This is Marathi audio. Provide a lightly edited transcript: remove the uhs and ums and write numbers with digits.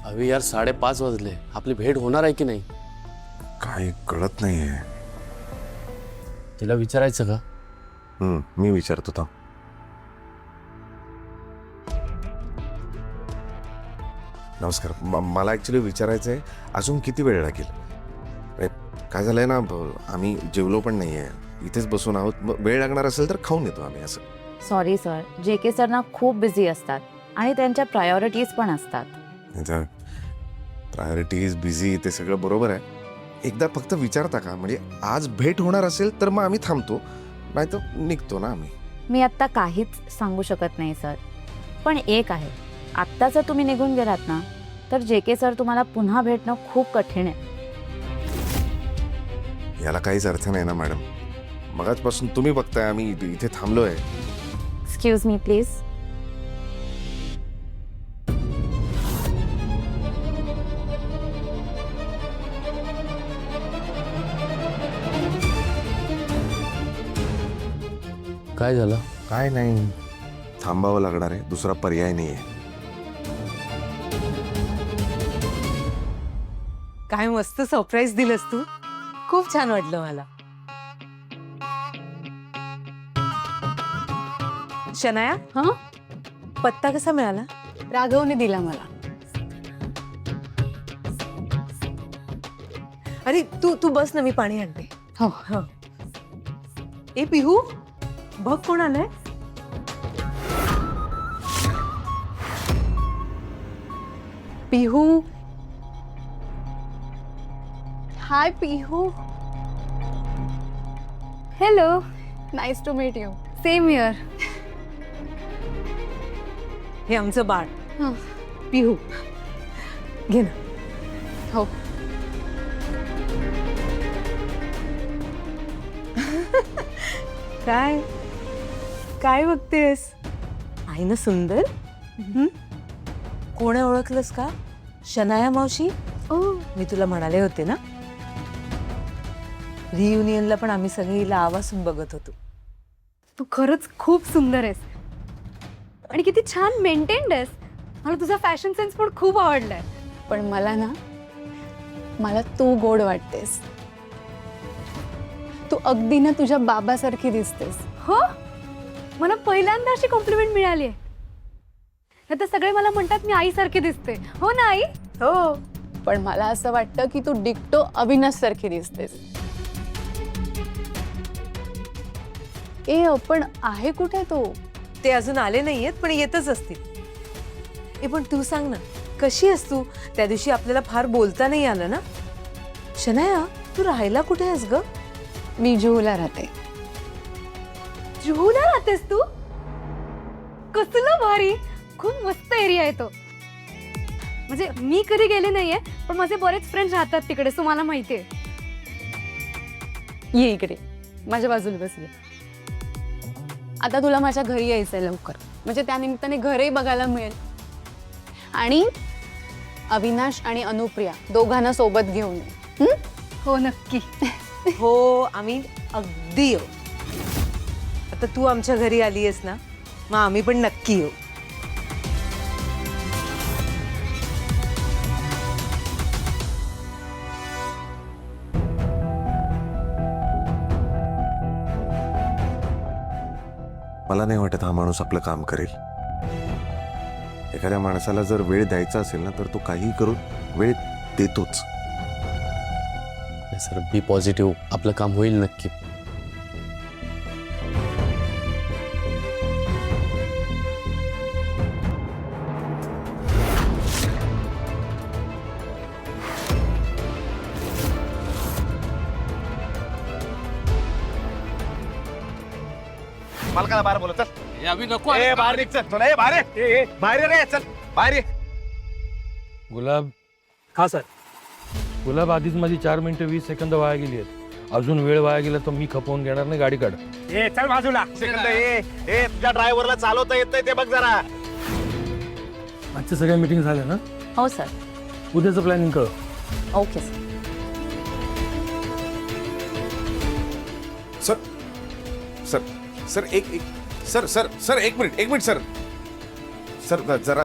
अभी यार 5:30 वाजले, आपली भेट होणार आहे की नाही? काही कळत नाहीये. तिला विचारायचं का? मी विचारतो थांब. नमस्कार. मला ॲक्च्युली विचारायचं आहे, अजून किती वेळ लागेल? काय झालंय ना, आम्ही जेवलो पण नाहीये, इथेच बसून आहोत. वेळ लागणार असेल तर खाऊन येतो आम्ही. असं सॉरी सर, JK सर ना खूप बिझी असतात आणि त्यांच्या प्रायोरिटीज पण असतात. प्रायोरिटीज बिझी ते सगळं बरोबर आहे. एकदा फक्त विचारता का? म्हणजे आज भेट होणार असेल तर मग आम्ही थांबतो, नाही तर निघतो ना आम्ही. मी आत्ता काहीच सांगू शकत नाही सर, पण एक आहे, आत्ता जर तुम्ही निघून गेलात ना तर JK सर तुम्हाला पुन्हा भेटणं खूप कठीण आहे. याला काहीच अर्थ नाही ना मॅडम. मगाचपासून तुम्ही बघताय आम्ही इथे थांबलोय. Excuse me please. काय झालं? काय नाही, थांबावं लागणार आहे, दुसरा पर्याय नाहीये. काय मस्त सरप्राईज दिलंस तू. खूप छान वाटलं मला. शनाया, हां, पत्ता कसा मिळाला? राघवने दिला मला. अरे तू बस ना, मी पाणी आणते. हो. हं. ए पिहू, बघ कोण आलंय. Pihu. Hi Pihu. Hello, nice to meet you. Same here. हे आमचं बाळ हं. पिहू. घे ना. हो. काय काय बघतेस? आहे ना सुंदर. कोण आहे, ओळखलंस का? शनाया मावशी. ओ, मी तुला म्हणाले होते ना, रियुनियनला पण आम्ही सगळे हिला आवासून बघत होतो. तू खरंच खूप सुंदर आहेस आणि किती छान मेंटेन्ड आहेस. मला तुझा फॅशन सेन्स पण खूप आवडलाय. पण मला तू गोड वाटतेस. तू अगदी ना तुझ्या बाबासारखी दिसतेस. हो, मला पहिल्यांदा अशी कॉम्प्लिमेंट मिळाली आहे. आता सगळे मला म्हणतात मी आईसारखी दिसते. हो ना आई? हो. पण मला असं वाटतं की तू डिक्टो अविनाश सारखी दिसतेस. पण आहे कुठे तो? ते अजून आले नाहीयेत, पण येतच असतील. ए पण तू सांग ना, कशी आहेस तू? त्या दिवशी आपल्याला फार बोलता नाही आलं ना. शनाया, तू राहायला कुठे आहेस ग? मी जुहूला राहते. जुहूला राहतेस तू? कसलं भारी, खूप मस्त एरिया आहे तो. म्हणजे मी कधी गेले नाहीये, पण माझे बरेच फ्रेंड्स राहतात तिकडे, सो मला माहितीये. ये इकडे, माझ्या बाजूला बस. ये. आता तुला माझ्या घरी यायचंय लवकर, म्हणजे त्यानिमित्ताने घरही बघायला मिळेल आणि अविनाश आणि अनुप्रिया दोघांना सोबत घेऊन ये. हो नक्की. हो, आम्ही अगदी येऊ. आता तू आमच्या घरी आली आहेस ना, मग आम्ही पण नक्की येऊ. मला नाही वाटत हा माणूस आपलं काम करेल. एखाद्या माणसाला जर वेळ द्यायचा असेल ना, तर तो काही करून वेळ देतोच. सर, बी पॉझिटिव्ह, आपलं काम होईल नक्की. मालकाला बाहेर बोलत. चल अभी नको. ए बाहेर निघ. चल थोडं. ए बाहेर ये. ए बाहेर रे. चल बाहेर ये. गुलाब. हा सर. गुलाब, आधीच माझी 4 मिनिटं 20 सेकंद वाया गेली आहेत. अजून वेळ वाया गेला तर मी खपवून घेणार नाही. गाडी काढ. ए चल बाजूला. सेकंद. ए तुझ्या ड्रायव्हरला चालवता येत नाही ते बघ जरा. आजच्या सगळ्या मीटिंग झाल्या ना? हो सर. उद्याचं प्लॅनिंग कळ. Okay sir. Sir sir sir एक एक सर सर सर एक मिनिट सर सर जरा